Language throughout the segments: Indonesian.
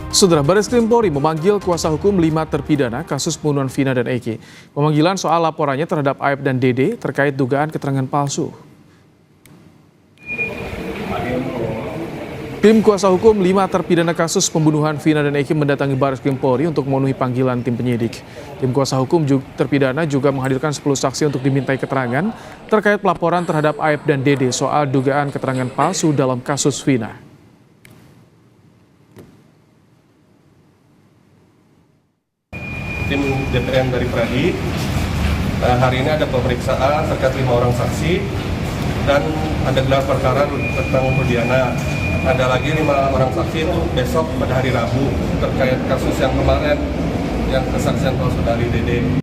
Saudara, Baris Krim Polri memanggil kuasa hukum 5 terpidana kasus pembunuhan Vina dan Eki. Pemanggilan soal laporannya terhadap Aib dan Dede terkait dugaan keterangan palsu. Tim kuasa hukum 5 terpidana kasus pembunuhan Vina dan Eki mendatangi Baris Krim Polri untuk memenuhi panggilan tim penyidik. Tim kuasa hukum terpidana juga menghadirkan 10 saksi untuk dimintai keterangan terkait pelaporan terhadap Aib dan Dede soal dugaan keterangan palsu dalam kasus Vina. Tim DPM dari Pradi, hari ini ada pemeriksaan terkait 5 orang saksi dan ada gelar perkara tentang Rudiana. Ada lagi 5 orang saksi itu besok pada hari Rabu terkait kasus yang kemarin yang kesaksian palsu dari Dede.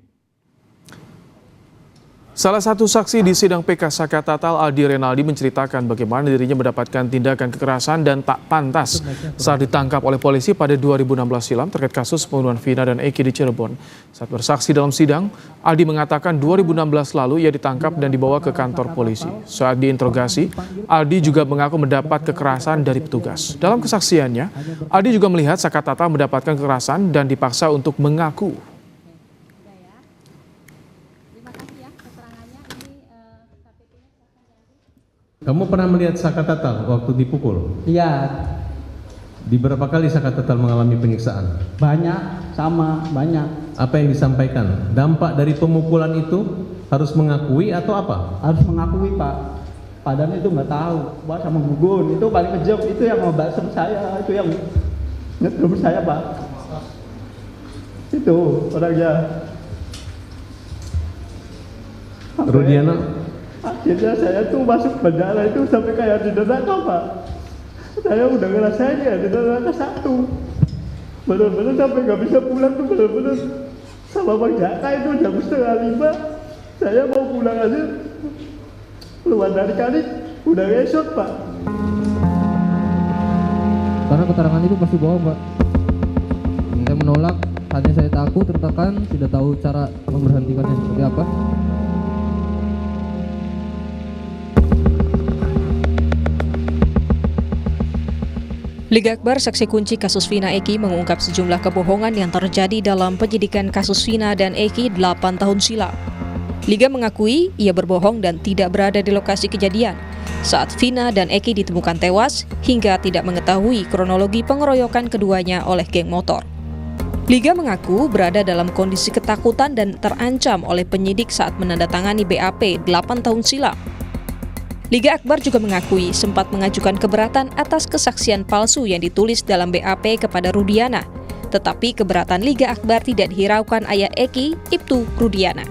Salah satu saksi di sidang PK Saka Tatal, Aldi Renaldi, menceritakan bagaimana dirinya mendapatkan tindakan kekerasan dan tak pantas saat ditangkap oleh polisi pada 2016 silam terkait kasus pembunuhan Vina dan Eki di Cirebon. Saat bersaksi dalam sidang, Aldi mengatakan 2016 lalu ia ditangkap dan dibawa ke kantor polisi. Saat diinterogasi, Aldi juga mengaku mendapat kekerasan dari petugas. Dalam kesaksiannya, Aldi juga melihat Saka Tatal mendapatkan kekerasan dan dipaksa untuk mengaku. Kamu pernah melihat Saka Tatal waktu dipukul? Iya. Di berapa kali Saka Tatal mengalami penyiksaan? Banyak, sama banyak. Apa yang disampaikan? Dampak dari pemukulan itu harus mengakui atau apa? Harus mengakui, Pak. Padahal itu nggak tahu. Pak sama gugun itu paling kejam, itu yang ngebasem saya, itu yang ngedrum saya, Pak. Itu orangnya. Rudiana? Akhirnya saya tuh masuk penjara itu sampai kayak di neraka, Pak. Saya udah ngerasain ya di neraka 1. Bener-bener sampai nggak bisa pulang tuh, bener-bener sama Bang Jaka itu jam 4:30. Saya mau pulang aja, keluar dari kali udah ngesot, Pak. Karena keterangan itu pasti bohong, Pak. Saya menolak, hanya saya takut, tertekan, tidak tahu cara memberhentikannya seperti apa. Liga Akbar, saksi kunci kasus Vina Eki, mengungkap sejumlah kebohongan yang terjadi dalam penyidikan kasus Vina dan Eki 8 tahun silam. Liga mengakui ia berbohong dan tidak berada di lokasi kejadian saat Vina dan Eki ditemukan tewas hingga tidak mengetahui kronologi pengeroyokan keduanya oleh geng motor. Liga mengaku berada dalam kondisi ketakutan dan terancam oleh penyidik saat menandatangani BAP 8 tahun silam. Liga Akbar juga mengakui sempat mengajukan keberatan atas kesaksian palsu yang ditulis dalam BAP kepada Rudiana. Tetapi keberatan Liga Akbar tidak dihiraukan ayah Eki, Ibtu Rudiana.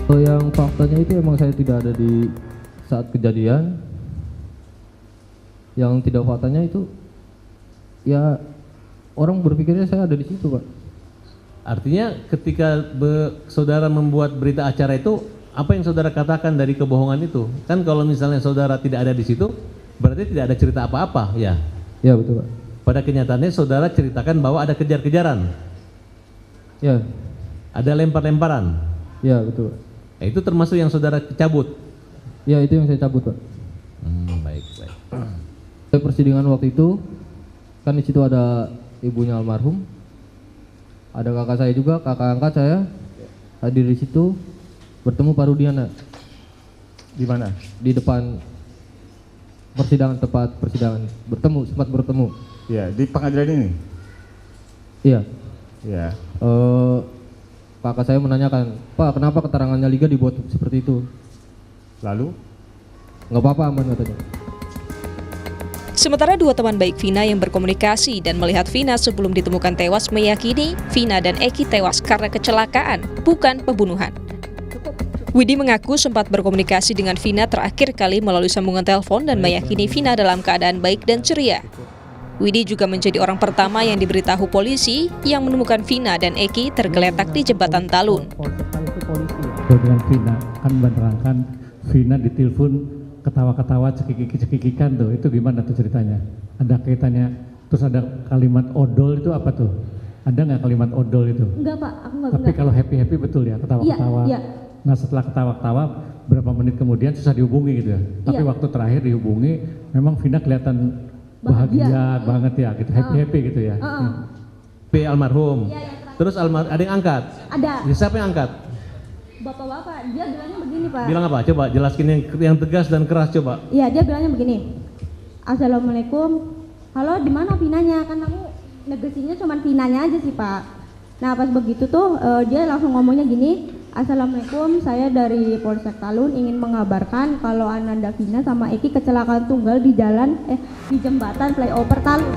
Yang faktanya itu emang saya tidak ada di saat kejadian. Yang tidak faktanya itu, ya orang berpikirnya saya ada di situ, Pak. Artinya ketika saudara membuat berita acara itu, apa yang saudara katakan dari kebohongan itu? Kan kalau misalnya saudara tidak ada di situ, berarti tidak ada cerita apa-apa, ya? Ya, betul, Pak. Pada kenyataannya saudara ceritakan bahwa ada kejar-kejaran. Ya. Ada lempar-lemparan. Ya, betul, Pak. Itu termasuk yang saudara cabut? Ya, itu yang saya cabut, Pak. Baik. Di persidangan waktu itu, kan di situ ada ibunya almarhum, ada kakak saya juga, kakak angkat saya, hadir di situ. Bertemu Pak Rudiana. Di mana? Di depan tempat persidangan. Sempat bertemu. Ya, di pengadilan ini? Iya. Ya. Kakak saya menanyakan, Pak, kenapa keterangannya Liga dibuat seperti itu? Lalu? Nggak apa-apa, aman katanya. Sementara dua teman baik Vina yang berkomunikasi dan melihat Vina sebelum ditemukan tewas meyakini Vina dan Eki tewas karena kecelakaan, bukan pembunuhan. Widi mengaku sempat berkomunikasi dengan Vina terakhir kali melalui sambungan telepon dan meyakini Vina dalam keadaan baik dan ceria. Widi juga menjadi orang pertama yang diberitahu polisi yang menemukan Vina dan Eki tergeletak di jembatan Talun. Dengan Vina kan menerangkan Vina ditelepon ketawa-ketawa cekikikan tuh, itu gimana tuh ceritanya? Ada kaitannya, terus ada kalimat odol itu apa tuh? Ada nggak kalimat odol itu? Enggak, Pak, aku nggak. Tapi kalau happy betul ya, ketawa-ketawa. Iya. Nah setelah ketawa-ketawa berapa menit kemudian susah dihubungi gitu ya. Tapi waktu terakhir dihubungi memang Vina kelihatan bahagia banget ya, gitu, happy gitu ya. P almarhum. Iya, yang terakhir. Terus ada yang angkat? Ada. Ya, siapa yang angkat? Bapak-bapak, dia bilangnya begini Pak. Bilang apa? Coba jelaskin yang tegas dan keras coba. Iya, dia bilangnya begini. Assalamualaikum. Halo, di mana Vinanya? Kan aku negesinya cuma Vinanya aja sih Pak. Nah pas begitu tuh dia langsung ngomongnya gini. Assalamualaikum, saya dari Polsek Talun ingin mengabarkan kalau Ananda Vina sama Eki kecelakaan tunggal di di jembatan flyover Talun.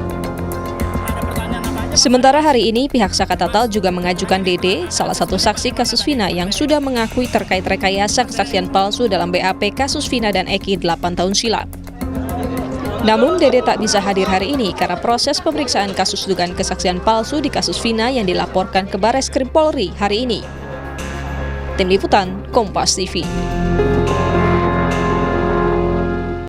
Sementara hari ini pihak Saka Tatal juga mengajukan Dede, salah satu saksi kasus Vina yang sudah mengakui terkait rekayasa kesaksian palsu dalam BAP kasus Vina dan Eki 8 tahun silam. Namun Dede tak bisa hadir hari ini karena proses pemeriksaan kasus dugaan kesaksian palsu di kasus Vina yang dilaporkan ke Bareskrim Polri hari ini. Tim Liputan, Kompas TV.